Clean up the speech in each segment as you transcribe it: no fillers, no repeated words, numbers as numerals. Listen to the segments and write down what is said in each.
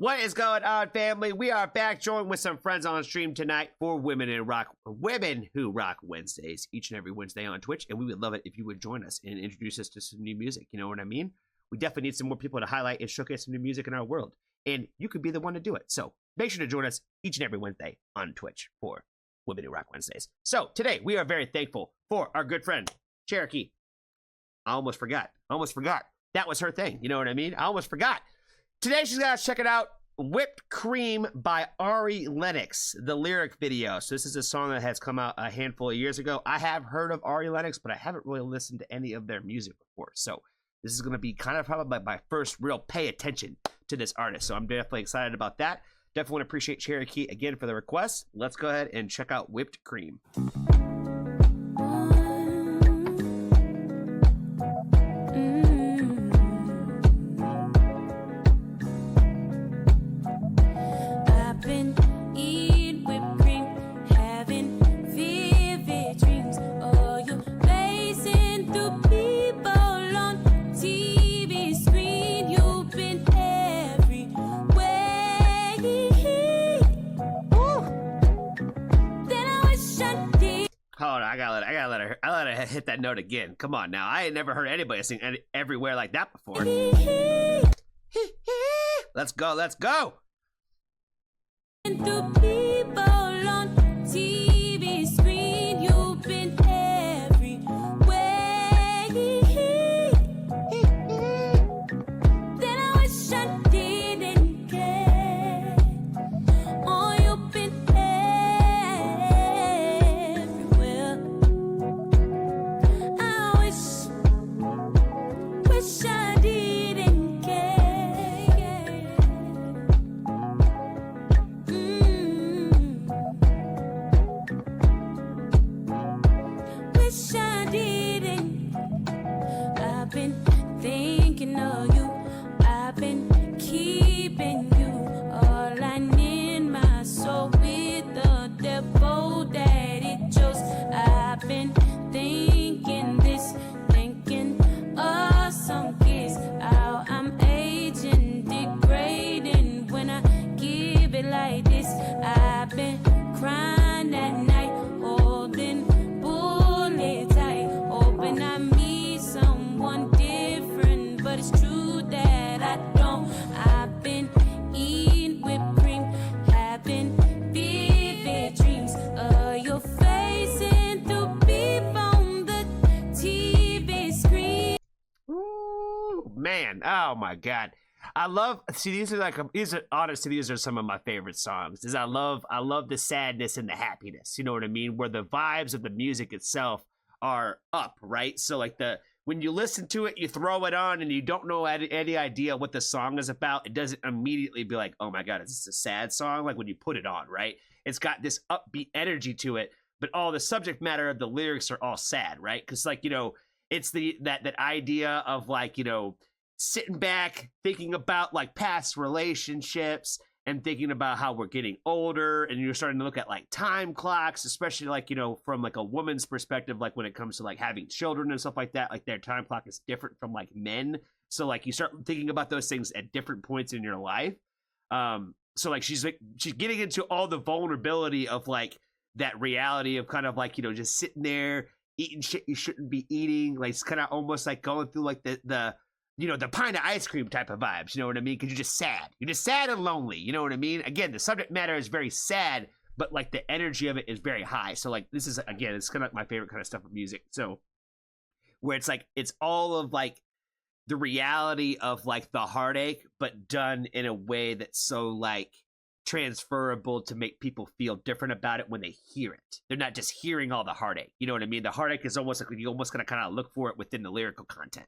What is going on, family? We are back joined with some friends on stream tonight for Women Who Rock Wednesdays, each and every Wednesday on Twitch, and we would love it if you would join us and introduce us to some new music. You know what I mean? We definitely need some more people to highlight and showcase some new music in our world, and you could be the one to do it. So make sure to join us each and every Wednesday on Twitch for Women Who Rock Wednesdays. So today we are very thankful for our good friend Cherokee. I almost forgot. That was her thing. You know what I mean? I almost forgot. Today she's got to check it out, Whipped Cream by Ari Lennox, the lyric video. So this is a song that has come out a handful of years ago. I have heard of Ari Lennox, but I haven't really listened to any of their music before. So this is going to be kind of probably my first real pay attention to this artist. So I'm definitely excited about that. Definitely want to appreciate Cherokee again for the request. Let's go ahead and check out Whipped Cream. I let her hit that note again. Come on now. I ain't never heard anybody sing everywhere like that before. Let's go. Let's go. Man, oh my God. These are some of my favorite songs. I love the sadness and the happiness, you know what I mean? Where the vibes of the music itself are up, right? So like when you listen to it, you throw it on and you don't know any idea what the song is about. It doesn't immediately be like, oh my God, is this a sad song? Like when you put it on, right? It's got this upbeat energy to it, but all the subject matter of the lyrics are all sad, right? Because like, you know, it's that idea of like, you know, sitting back, thinking about like past relationships and thinking about how we're getting older, and you're starting to look at like time clocks, especially like, you know, from like a woman's perspective, like when it comes to like having children and stuff like that, like their time clock is different from like men. So like you start thinking about those things at different points in your life. So like she's getting into all the vulnerability of like that reality of kind of like, you know, just sitting there eating shit you shouldn't be eating. Like it's kind of almost like going through like the you know, the pint of ice cream type of vibes, you know what I mean? Because you're just sad. You're just sad and lonely, you know what I mean? Again, the subject matter is very sad, but like the energy of it is very high. So like this is, again, it's kind of my favorite kind of stuff of music. So where it's like, it's all of like the reality of like the heartache, but done in a way that's so like transferable to make people feel different about it when they hear it. They're not just hearing all the heartache. You know what I mean? The heartache is almost like you almost gonna kind of look for it within the lyrical content.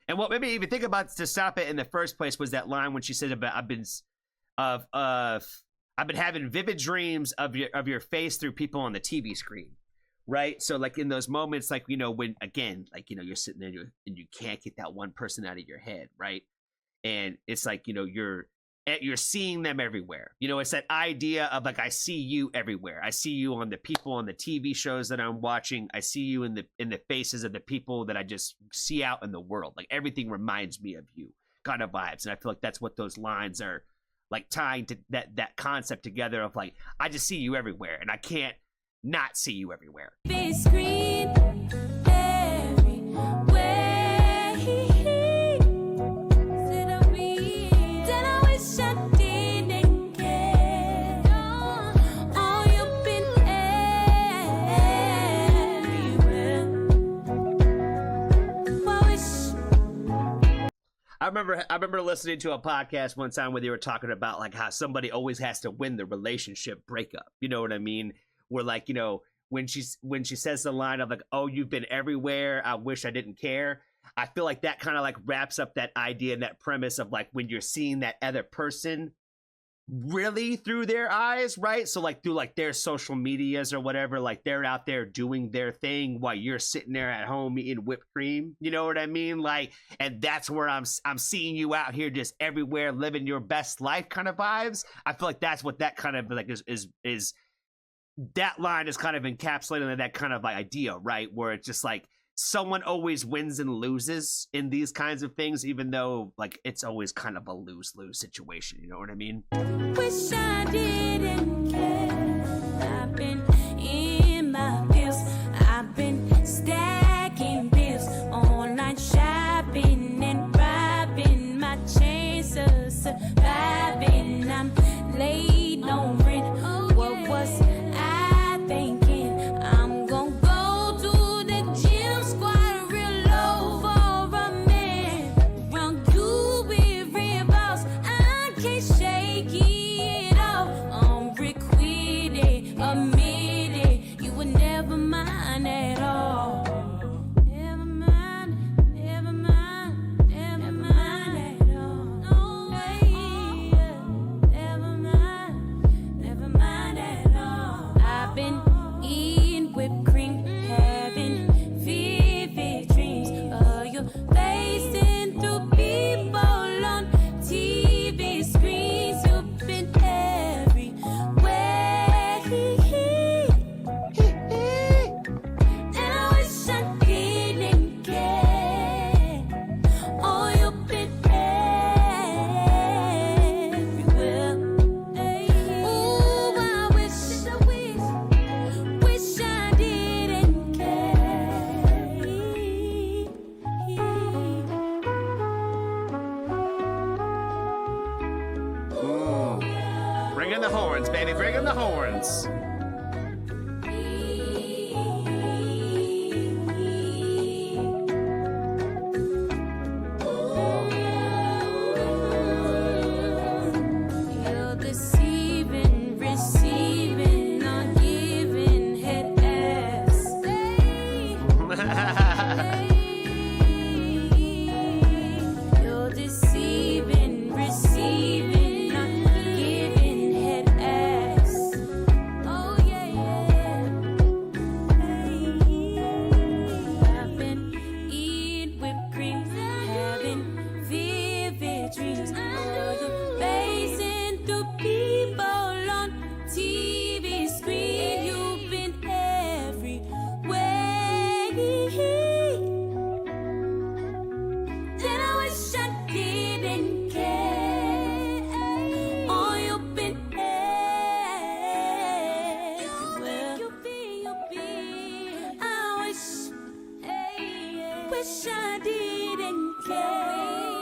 And what made me even think about to stop it in the first place was that line when she said about I've been having vivid dreams of your face through people on the TV screen, right? So like in those moments, like, you know, when again, like, you know, you're sitting there and you can't get that one person out of your head, right? And it's like, you know, you're seeing them everywhere. You know, it's that idea of like, I see you everywhere. I see you on the people on the TV shows that I'm watching. I see you in the faces of the people that I just see out in the world. Like everything reminds me of you. kind of vibes. And I feel like that's what those lines are like tying to that concept together of like, I just see you everywhere and I can't not see you everywhere. I remember listening to a podcast one time where they were talking about like how somebody always has to win the relationship breakup. You know what I mean? Where like, you know, when she says the line of like, oh, you've been everywhere, I wish I didn't care. I feel like that kind of like wraps up that idea and that premise of like when you're seeing that other person really through their eyes, right? So like through like their social medias or whatever, like they're out there doing their thing while you're sitting there at home eating whipped cream. You know what I mean? Like, and that's where I'm seeing you out here just everywhere living your best life kind of vibes. I feel like that's what that kind of like is that line is kind of encapsulating that kind of idea, right? Where it's just like someone always wins and loses in these kinds of things, even though like it's always kind of a lose-lose situation. You know what I mean? Wish I didn't care. I've been in my bills. I've been stacking bills, online shopping and robbing my chance of surviving. I'm late on rent. What was I thinking? I'm gonna go to the gym, squat real low for a man. Young you with real boss, I can't shake it off. I'm requited, admitted, you would never mind at all. Never mind, never mind, never mind at all. No way, never mind at all. I've been eating whipped cream, having vivid dreams of you facing through people on TV screens. You've been everywhere, and I wish I didn't care. Oh, you've been everywhere. Ooh, I wish I didn't care. Bring in the horns, baby. Bring in the horns. You're deceiving, receiving, not giving head ass. You're deceiving, receiving, not giving head ass. Oh yeah, yeah. I've been eating whipped cream, having vivid dreams of you facing through people on TV screen. You've been everywhere, and I wish I didn't care. Oh, you've been everywhere. I wish I didn't care.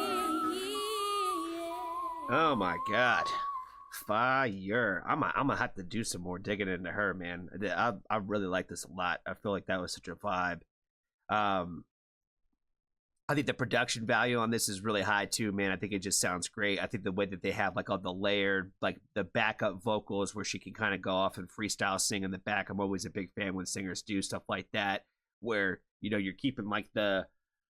Oh my God. Fire. I'm gonna have to do some more digging into her, man. I really like this a lot. I feel like that was such a vibe. I think the production value on this is really high too, man. I think it just sounds great. I think the way that they have like all the layered, like the backup vocals where she can kind of go off and freestyle sing in the back. I'm always a big fan when singers do stuff like that, where, you know, you're keeping like the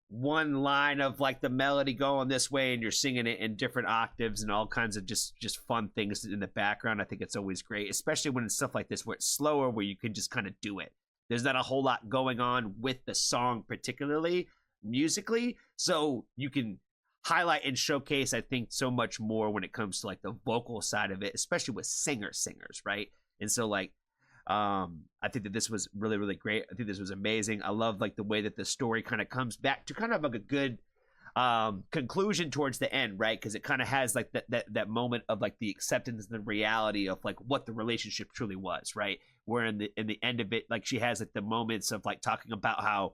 one line of like the melody going this way and you're singing it in different octaves and all kinds of just fun things in the background. I think it's always great, especially when it's stuff like this where it's slower, where you can just kind of do it. There's not a whole lot going on with the song particularly musically, so you can highlight and showcase, I think, so much more when it comes to like the vocal side of it, especially with singers, right? And so like I think that this was really, really great. I think this was amazing. I love like the way that the story kind of comes back to kind of like a good conclusion towards the end, right? Because it kind of has like that moment of like the acceptance and the reality of like what the relationship truly was, right? Where in the end of it, like she has like the moments of like talking about how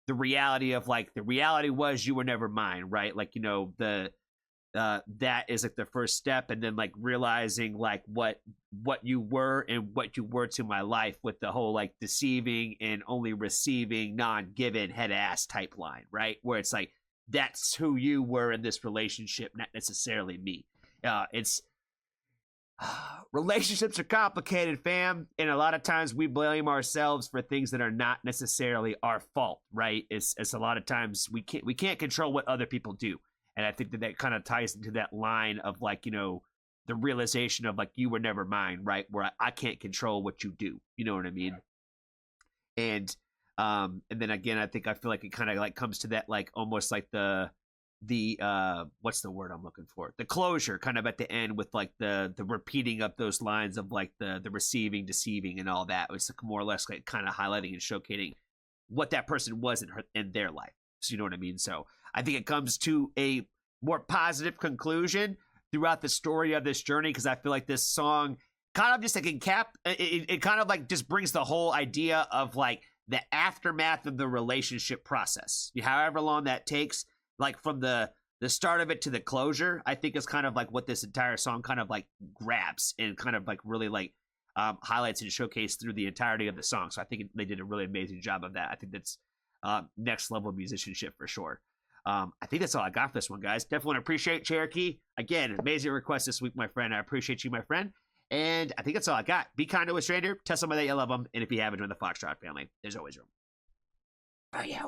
the reality of like the reality was you were never mine, right? Like, you know, that is like the first step, and then like realizing like what you were and what you were to my life, with the whole like deceiving and only receiving, non-given, head ass type line, right? Where it's like that's who you were in this relationship, not necessarily me. It's relationships are complicated, fam, and a lot of times we blame ourselves for things that are not necessarily our fault, right? It's a lot of times we can't control what other people do. And I think that kind of ties into that line of like, you know, the realization of like you were never mine, right? Where I can't control what you do. You know what I mean? And then again, I feel like it kind of like comes to that like almost like the what's the word I'm looking for? The closure kind of at the end with like the repeating of those lines of like the receiving, deceiving, and all that. It was like more or less like kind of highlighting and showcasing what that person was in their life. So you know what I mean? So I think it comes to a more positive conclusion throughout the story of this journey, because I feel like this song kind of just like it kind of like just brings the whole idea of like the aftermath of the relationship process, however long that takes, like from the start of it to the closure. I think is kind of like what this entire song kind of like grabs and kind of like really like highlights and showcased through the entirety of the song. So I think they did a really amazing job of that. I think that's next level musicianship for sure. I think that's all I got for this one, guys. Definitely want to appreciate Cherokee. Again, amazing request this week, my friend. I appreciate you, my friend. And I think that's all I got. Be kind to a stranger. Tell somebody that you love them. And if you haven't, join the Foxtrot family. There's always room. Oh, yeah.